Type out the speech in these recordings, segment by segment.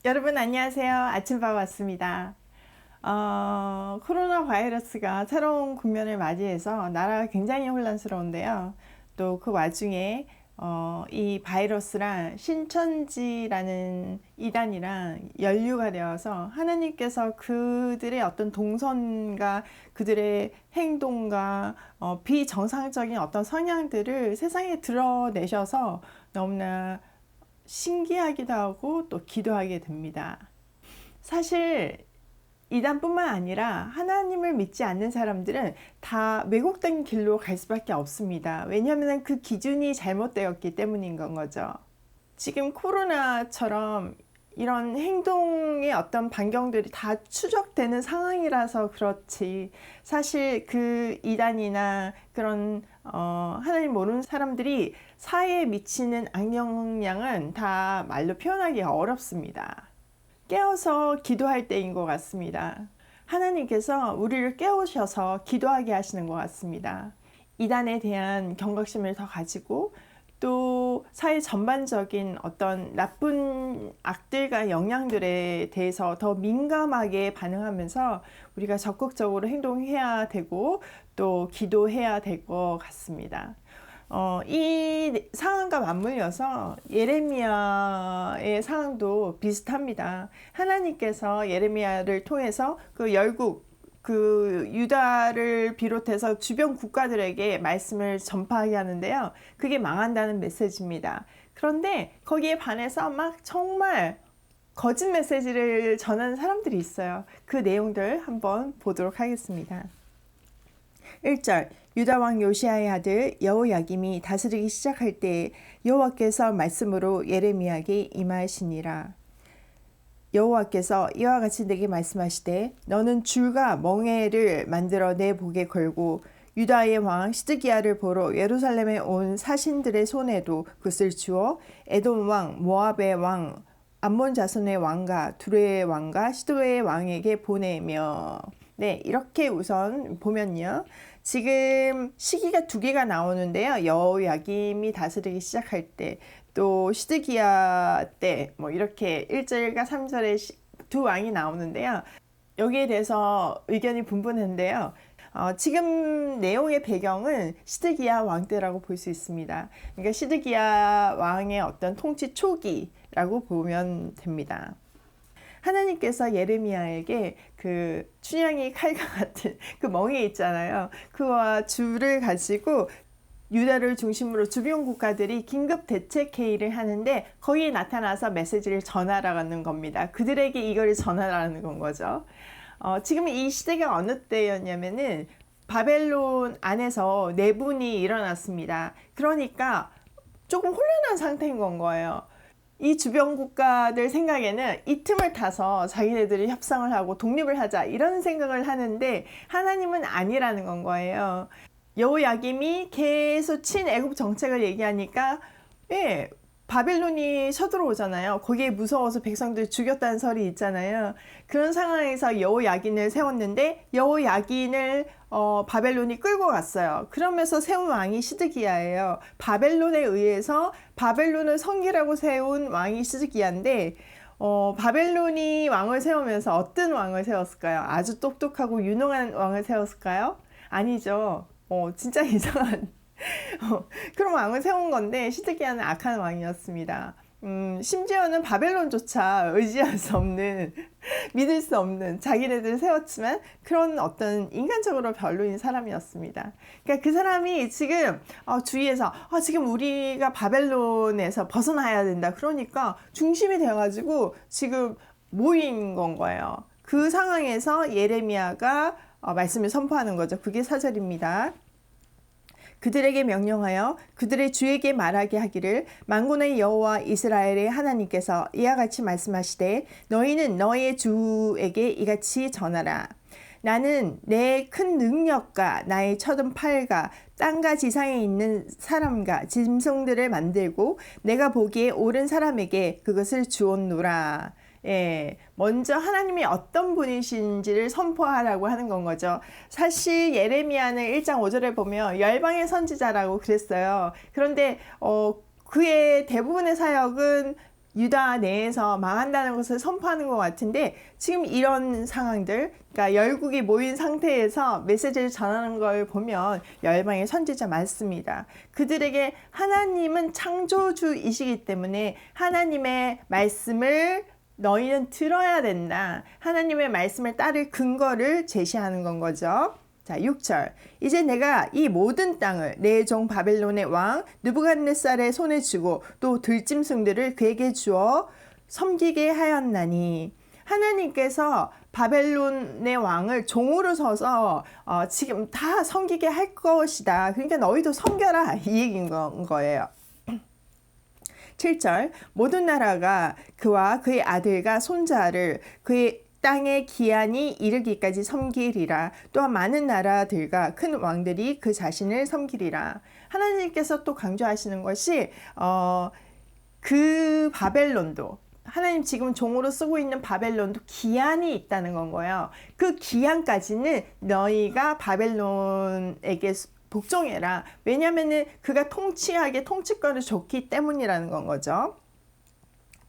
여러분 안녕하세요. 아침밥 왔습니다. 코로나 바이러스가 새로운 국면을 맞이해서 나라가 굉장히 혼란스러운데요. 또 그 와중에 이 바이러스랑 신천지라는 이단이랑 연류가 되어서 하나님께서 그들의 어떤 동선과 그들의 행동과 비정상적인 어떤 성향들을 세상에 드러내셔서 너무나 신기하기도 하고 또 기도하게 됩니다. 사실 이단뿐만 아니라 하나님을 믿지 않는 사람들은 다 왜곡된 길로 갈 수밖에 없습니다. 왜냐하면 그 기준이 잘못되었기 때문인 건 거죠. 지금 코로나처럼 이런 행동의 어떤 반경들이 다 추적되는 상황이라서 그렇지, 사실 그 이단이나 그런 하나님 모르는 사람들이 사회에 미치는 악영향은 다 말로 표현하기가 어렵습니다. 깨어서 기도할 때인 것 같습니다. 하나님께서 우리를 깨우셔서 기도하게 하시는 것 같습니다. 이단에 대한 경각심을 더 가지고 또 사회 전반적인 어떤 나쁜 악들과 영향들에 대해서 더 민감하게 반응하면서 우리가 적극적으로 행동해야 되고 또 기도해야 될 것 같습니다. 이 상황과 맞물려서 예레미야의 상황도 비슷합니다. 하나님께서 예레미야를 통해서 그 열국, 그 유다를 비롯해서 주변 국가들에게 말씀을 전파하게 하는데요. 그게 망한다는 메시지입니다. 그런데 거기에 반해서 막 정말 거짓 메시지를 전하는 사람들이 있어요. 그 내용들 한번 보도록 하겠습니다. 1절 유다 왕 요시야의 아들 여호야김이 다스리기 시작할 때 여호와께서 말씀으로 예레미야에게 임하시니라. 여호와께서 이와 같이 내게 말씀하시되 너는 줄과 멍에를 만들어 내 목에 걸고 유다의 왕 시드기야를 보러 예루살렘에 온 사신들의 손에도 그것을 주어 에돔 왕, 모압의 왕, 암몬 자손의 왕과 두레의 왕과 시도의 왕에게 보내며. 네, 이렇게 우선 보면요. 지금 시기가 두 개가 나오는데요. 여호야김이 다스리기 시작할 때, 또 시드기야 때, 뭐 이렇게 1절과 3절에 두 왕이 나오는데요. 여기에 대해서 의견이 분분한데요. 지금 내용의 배경은 시드기야 왕 때라고 볼 수 있습니다. 그러니까 시드기야 왕의 어떤 통치 초기라고 보면 됩니다. 하나님께서 예레미야에게 그 춘향이 칼과 같은 그 멍에 있잖아요. 그와 줄을 가지고 유다를 중심으로 주변 국가들이 긴급 대책 회의를 하는데 거기에 나타나서 메시지를 전하라는 겁니다. 그들에게 이걸 전하라는 건 거죠. 지금 이 시대가 어느 때였냐면은 바벨론 안에서 내분이 일어났습니다. 그러니까 조금 혼란한 상태인 건 거예요. 이 주변 국가들 생각에는 이 틈을 타서 자기네들이 협상을 하고 독립을 하자 이런 생각을 하는데 하나님은 아니라는 건 거예요. 여호야김이 계속 친애굽 정책을 얘기하니까 바벨론이 쳐들어오잖아요. 거기에 무서워서 백성들 죽였다는 설이 있잖아요. 그런 상황에서 여호야긴을 세웠는데 여호야긴을 바벨론이 끌고 갔어요. 그러면서 세운 왕이 시드기야예요. 바벨론에 의해서 바벨론을 성기라고 세운 왕이 시드기야인데 바벨론이 왕을 세우면서 어떤 왕을 세웠을까요? 아주 똑똑하고 유능한 왕을 세웠을까요? 아니죠. 진짜 이상한 그런 왕을 세운 건데 시드기야는 악한 왕이었습니다. 심지어는 바벨론조차 의지할 수 없는 믿을 수 없는 자기네들 세웠지만 그런 어떤 인간적으로 별로인 사람이었습니다. 그러니까 그 사람이 지금 주위에서 지금 우리가 바벨론에서 벗어나야 된다. 그러니까 중심이 되어가지고 지금 모인 건 거예요. 그 상황에서 예레미야가 말씀을 선포하는 거죠. 그게 4절입니다. 그들에게 명령하여 그들의 주에게 말하게 하기를 만군의 여호와 이스라엘의 하나님께서 이와 같이 말씀하시되 너희는 너의 주에게 이같이 전하라. 나는 내 큰 능력과 나의 쳐든 팔과 땅과 지상에 있는 사람과 짐승들을 만들고 내가 보기에 옳은 사람에게 그것을 주었노라. 먼저 하나님이 어떤 분이신지를 선포하라고 하는 건 거죠. 사실 예레미야는 1장 5절에 보면 열방의 선지자라고 그랬어요. 그런데 그의 대부분의 사역은 유다 내에서 망한다는 것을 선포하는 것 같은데 지금 이런 상황들, 그러니까 열국이 모인 상태에서 메시지를 전하는 걸 보면 열방의 선지자 많습니다. 그들에게 하나님은 창조주이시기 때문에 하나님의 말씀을 너희는 들어야 된다. 하나님의 말씀을 따를 근거를 제시하는 건 거죠. 자, 6절. 이제 내가 이 모든 땅을 내 종 바벨론의 왕 느부갓네살의 손에 주고 또 들짐승들을 그에게 주어 섬기게 하였나니. 하나님께서 바벨론의 왕을 종으로 서서 지금 다 섬기게 할 것이다. 그러니까 너희도 섬겨라, 이 얘기인 거예요. 7절. 모든 나라가 그와 그의 아들과 손자를 그의 땅의 기한이 이르기까지 섬기리라. 또한 많은 나라들과 큰 왕들이 그 자신을 섬기리라. 하나님께서 또 강조하시는 것이 그 바벨론도, 하나님 지금 종으로 쓰고 있는 바벨론도 기한이 있다는 건 거예요. 그 기한까지는 너희가 바벨론에게 복종해라. 왜냐하면 그가 통치하게 통치권을 줬기 때문이라는 건 거죠.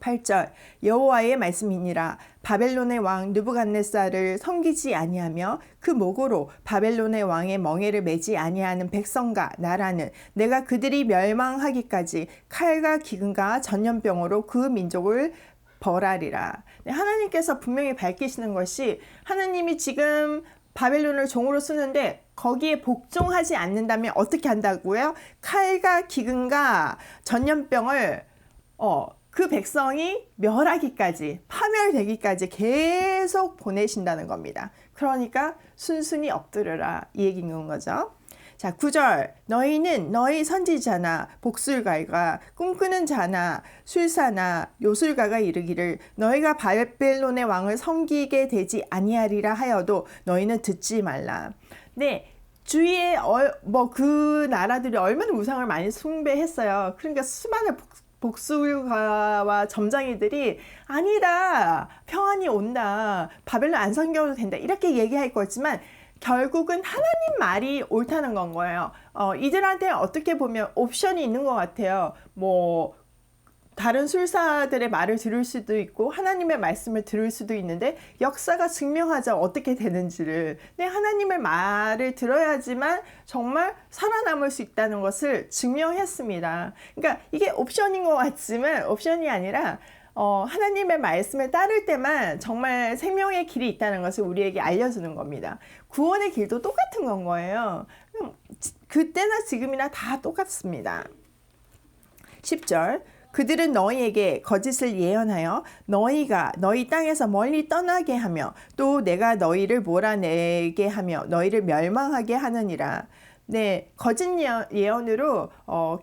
8절. 여호와의 말씀이니라. 바벨론의 왕 느부갓네살을 섬기지 아니하며 그 목으로 바벨론의 왕의 멍에를 매지 아니하는 백성과 나라는 내가 그들이 멸망하기까지 칼과 기근과 전염병으로 그 민족을 벌하리라. 하나님께서 분명히 밝히시는 것이, 하나님이 지금 바벨론을 종으로 쓰는데 거기에 복종하지 않는다면 어떻게 한다고요? 칼과 기근과 전염병을 그 백성이 멸하기까지, 파멸되기까지 계속 보내신다는 겁니다. 그러니까 순순히 엎드려라, 이 얘기인 거죠. 자, 9절. 너희는 너희 선지자나 복술가가 꿈꾸는 자나 술사나 요술가가 이르기를 너희가 바벨론의 왕을 섬기게 되지 아니하리라 하여도 너희는 듣지 말라. 네, 주위에 그 나라들이 얼마나 우상을 많이 숭배했어요. 그러니까 수많은 복술가와 점장이들이 아니다, 평안이 온다, 바벨론 안 섬겨도 된다, 이렇게 얘기할 거지만 결국은 하나님 말이 옳다는 건 거예요. 이들한테 어떻게 보면 옵션이 있는 것 같아요. 뭐 다른 술사들의 말을 들을 수도 있고 하나님의 말씀을 들을 수도 있는데 역사가 증명하죠, 어떻게 되는지를. 근데 하나님의 말을 들어야지만 정말 살아남을 수 있다는 것을 증명했습니다. 그러니까 이게 옵션인 것 같지만 옵션이 아니라 하나님의 말씀을 따를 때만 정말 생명의 길이 있다는 것을 우리에게 알려주는 겁니다. 구원의 길도 똑같은 건 거예요. 그때나 지금이나 다 똑같습니다. 10절. 그들은 너희에게 거짓을 예언하여 너희가 너희 땅에서 멀리 떠나게 하며 또 내가 너희를 몰아내게 하며 너희를 멸망하게 하느니라. 네, 거짓 예언으로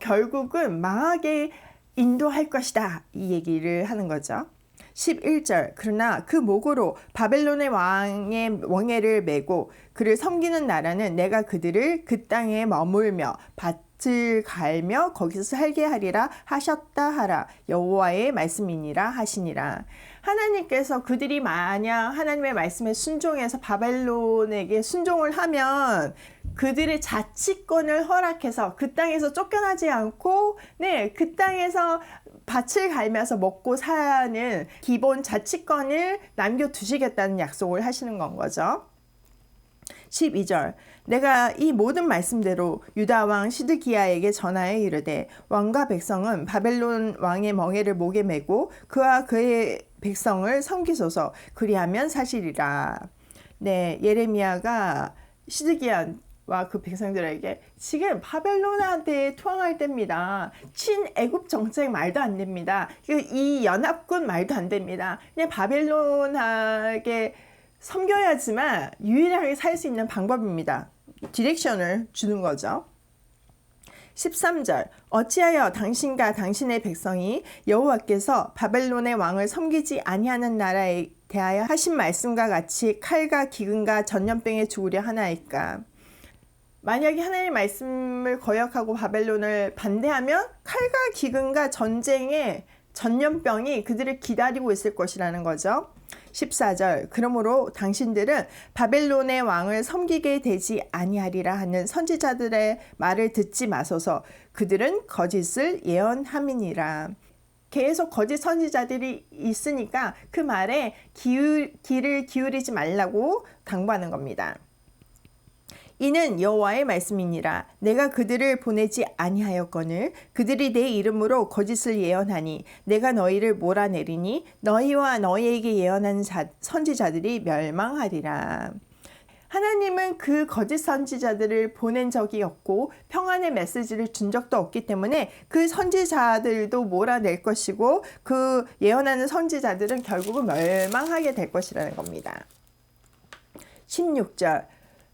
결국은 망하게 인도할 것이다, 이 얘기를 하는 거죠. 11절. 그러나 그 목으로 바벨론의 왕의 멍에를 메고 그를 섬기는 나라는 내가 그들을 그 땅에 머물며 밭을 갈며 거기서 살게 하리라 하셨다 하라. 여호와의 말씀이니라 하시니라. 하나님께서 그들이 만약 하나님의 말씀에 순종해서 바벨론에게 순종을 하면 그들의 자치권을 허락해서 그 땅에서 쫓겨나지 않고 그 땅에서 밭을 갈면서 먹고 사는 기본 자치권을 남겨두시겠다는 약속을 하시는 건 거죠. 12절. 내가 이 모든 말씀대로 유다 왕 시드기야에게 전하여 이르되 왕과 백성은 바벨론 왕의 멍에를 목에 메고 그와 그의 백성을 섬기소서. 그리하면 사실이라. 네, 예레미야가 시드기야와 그 백성들에게 지금 바벨론한테 투항할 때입니다. 친애굽 정책 말도 안 됩니다. 이 연합군 말도 안 됩니다. 그냥 바벨론에게 섬겨야지만 유일하게 살 수 있는 방법입니다. 디렉션을 주는 거죠. 13절. 어찌하여 당신과 당신의 백성이 여호와께서 바벨론의 왕을 섬기지 아니하는 나라에 대하여 하신 말씀과 같이 칼과 기근과 전염병에 죽으려 하나이까. 만약에 하나님의 말씀을 거역하고 바벨론을 반대하면 칼과 기근과 전쟁의 전염병이 그들을 기다리고 있을 것이라는 거죠. 14절. 그러므로 당신들은 바벨론의 왕을 섬기게 되지 아니하리라 하는 선지자들의 말을 듣지 마소서. 그들은 거짓을 예언함이니라. 계속 거짓 선지자들이 있으니까 그 말에 귀를 기울이지 말라고 당부하는 겁니다. 이는 여호와의 말씀이니라. 내가 그들을 보내지 아니하였거늘 그들이 내 이름으로 거짓을 예언하니 내가 너희를 몰아내리니 너희와 너희에게 예언하는 선지자들이 멸망하리라. 하나님은 그 거짓 선지자들을 보낸 적이 없고 평안의 메시지를 준 적도 없기 때문에 그 선지자들도 몰아낼 것이고 그 예언하는 선지자들은 결국은 멸망하게 될 것이라는 겁니다. 16절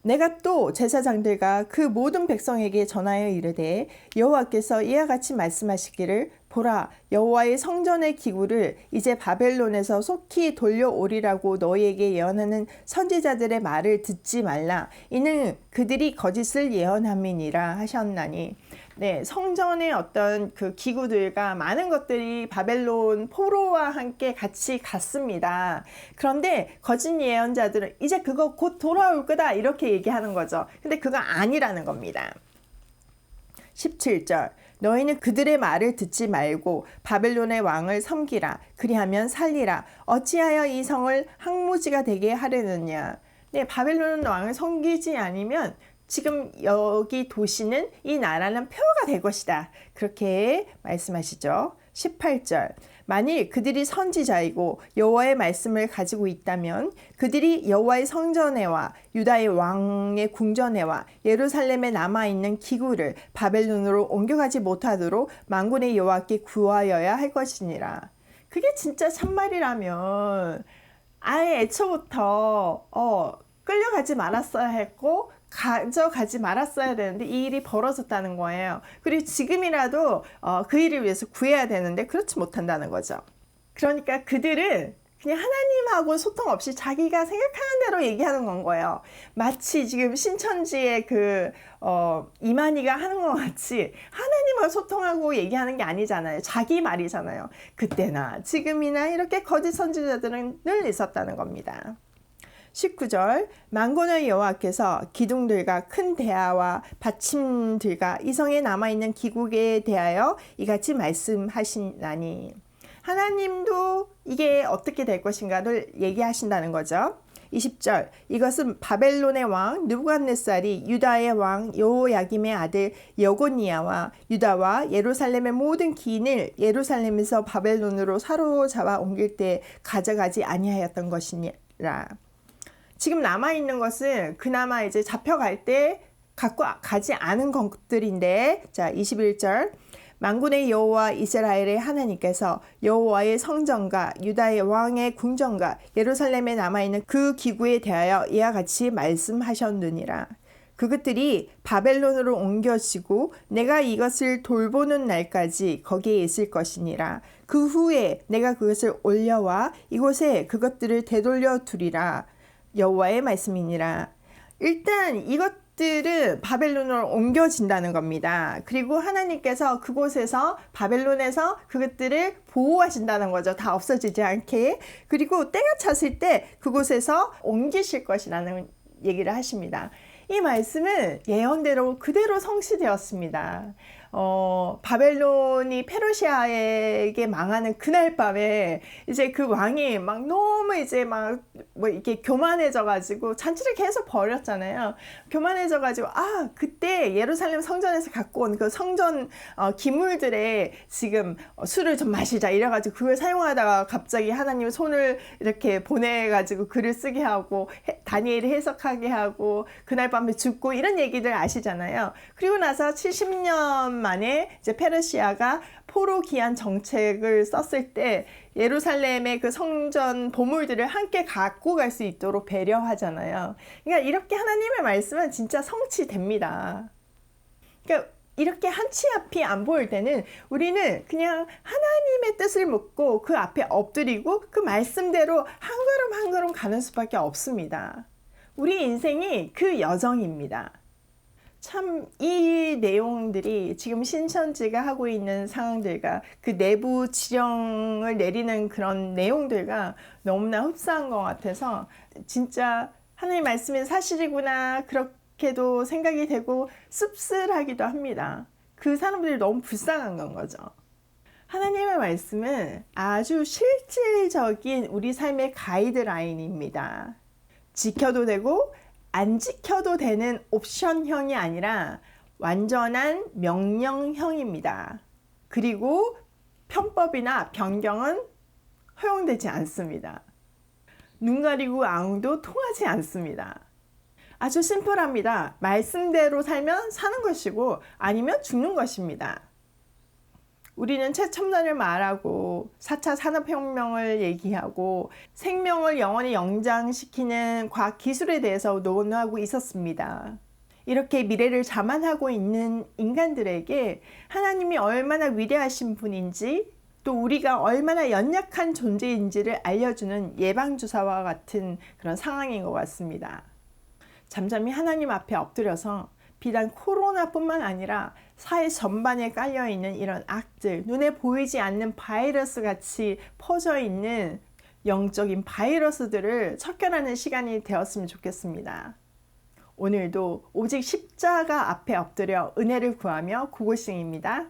내가 또 제사장들과 그 모든 백성에게 전하여 이르되 여호와께서 이와 같이 말씀하시기를 보라 여호와의 성전의 기구를 이제 바벨론에서 속히 돌려오리라고 너희에게 예언하는 선지자들의 말을 듣지 말라. 이는 그들이 거짓을 예언함이니라 하셨나니 네, 성전의 어떤 그 기구들과 많은 것들이 바벨론 포로와 함께 같이 갔습니다. 그런데 거짓 예언자들은 이제 그거 곧 돌아올 거다 이렇게 얘기하는 거죠. 근데 그거 아니라는 겁니다. 17절 너희는 그들의 말을 듣지 말고 바벨론의 왕을 섬기라. 그리하면 살리라. 어찌하여 이 성을 항무지가 되게 하려느냐. 네, 바벨론 왕을 섬기지 않으면 지금 여기 도시는 이 나라는 폐허가 될 것이다. 그렇게 말씀하시죠. 18절 만일 그들이 선지자이고 여호와의 말씀을 가지고 있다면 그들이 여호와의 성전에와 유다의 왕의 궁전에와 예루살렘에 남아있는 기구를 바벨론으로 옮겨가지 못하도록 만군의 여호와께 구하여야 할 것이니라. 그게 진짜 참말이라면 아예 애초부터 끌려가지 말았어야 했고 가져가지 말았어야 되는데 이 일이 벌어졌다는 거예요. 그리고 지금이라도 그 일을 위해서 구해야 되는데 그렇지 못한다는 거죠. 그러니까 그들은 그냥 하나님하고 소통 없이 자기가 생각하는 대로 얘기하는 건 거예요. 마치 지금 신천지의 이만희가 하는 것 같이 하나님과 소통하고 얘기하는 게 아니잖아요. 자기 말이잖아요. 그때나 지금이나 이렇게 거짓 선지자들은 늘 있었다는 겁니다. 19절 만군의 여호와께서 기둥들과 큰 대야와 받침들과 이 성에 남아있는 기국에 대하여 이같이 말씀하시나니 하나님도 이게 어떻게 될 것인가를 얘기하신다는 거죠. 20절 이것은 바벨론의 왕 느부갓네살이 유다의 왕 여호야김의 아들 여고니아와 유다와 예루살렘의 모든 기인을 예루살렘에서 바벨론으로 사로잡아 옮길 때 가져가지 아니하였던 것이니라. 지금 남아있는 것은 그나마 이제 잡혀갈 때 갖고 가지 않은 것들인데, 자 21절 만군의 여호와 이스라엘의 하나님께서 여호와의 성전과 유다의 왕의 궁전과 예루살렘에 남아있는 그 기구에 대하여 이와 같이 말씀하셨느니라. 그것들이 바벨론으로 옮겨지고 내가 이것을 돌보는 날까지 거기에 있을 것이니라. 그 후에 내가 그것을 올려와 이곳에 그것들을 되돌려 두리라. 여호와의 말씀이니라. 일단 이것들은 바벨론으로 옮겨진다는 겁니다. 그리고 하나님께서 그곳에서 바벨론에서 그것들을 보호하신다는 거죠. 다 없어지지 않게. 그리고 때가 찼을 때 그곳에서 옮기실 것이라는 얘기를 하십니다. 이 말씀은 예언대로 그대로 성취되었습니다. 바벨론이 페르시아에게 망하는 그날 밤에 이제 그 왕이 막 너무 이제 막 뭐 이렇게 교만해져가지고 잔치를 계속 벌였잖아요. 교만해져가지고 그때 예루살렘 성전에서 갖고 온 그 성전 기물들에 지금 술을 좀 마시자 이래가지고 그걸 사용하다가 갑자기 하나님 손을 이렇게 보내가지고 글을 쓰게 하고 다니엘이 해석하게 하고 그날 밤에 죽고 이런 얘기들 아시잖아요. 그리고 나서 70년 만에 이제 페르시아가 포로 기한 정책을 썼을 때 예루살렘의 그 성전 보물들을 함께 갖고 갈 수 있도록 배려하잖아요. 그러니까 이렇게 하나님의 말씀은 진짜 성취됩니다. 그러니까 이렇게 한 치 앞이 안 보일 때는 우리는 그냥 하나님의 뜻을 묻고 그 앞에 엎드리고 그 말씀대로 한 걸음 한 걸음 가는 수밖에 없습니다. 우리 인생이 그 여정입니다. 참 이 내용들이 지금 신천지가 하고 있는 상황들과 그 내부 지령을 내리는 그런 내용들과 너무나 흡사한 것 같아서 진짜 하나님 말씀이 사실이구나 그렇게도 생각이 되고 씁쓸하기도 합니다. 그 사람들이 너무 불쌍한 건 거죠. 하나님의 말씀은 아주 실질적인 우리 삶의 가이드라인입니다. 지켜도 되고 안 지켜도 되는 옵션형이 아니라 완전한 명령형입니다. 그리고 편법이나 변경은 허용되지 않습니다. 눈 가리고 앙도 통하지 않습니다. 아주 심플합니다. 말씀대로 살면 사는 것이고 아니면 죽는 것입니다. 우리는 최첨단을 말하고 4차 산업혁명을 얘기하고 생명을 영원히 연장시키는 과학기술에 대해서 논하고 있었습니다. 이렇게 미래를 자만하고 있는 인간들에게 하나님이 얼마나 위대하신 분인지 또 우리가 얼마나 연약한 존재인지를 알려주는 예방주사와 같은 그런 상황인 것 같습니다. 잠잠히 하나님 앞에 엎드려서 비단 코로나뿐만 아니라 사회 전반에 깔려있는 이런 악들, 눈에 보이지 않는 바이러스 같이 퍼져있는 영적인 바이러스들을 척결하는 시간이 되었으면 좋겠습니다. 오늘도 오직 십자가 앞에 엎드려 은혜를 구하며 구고싱입니다.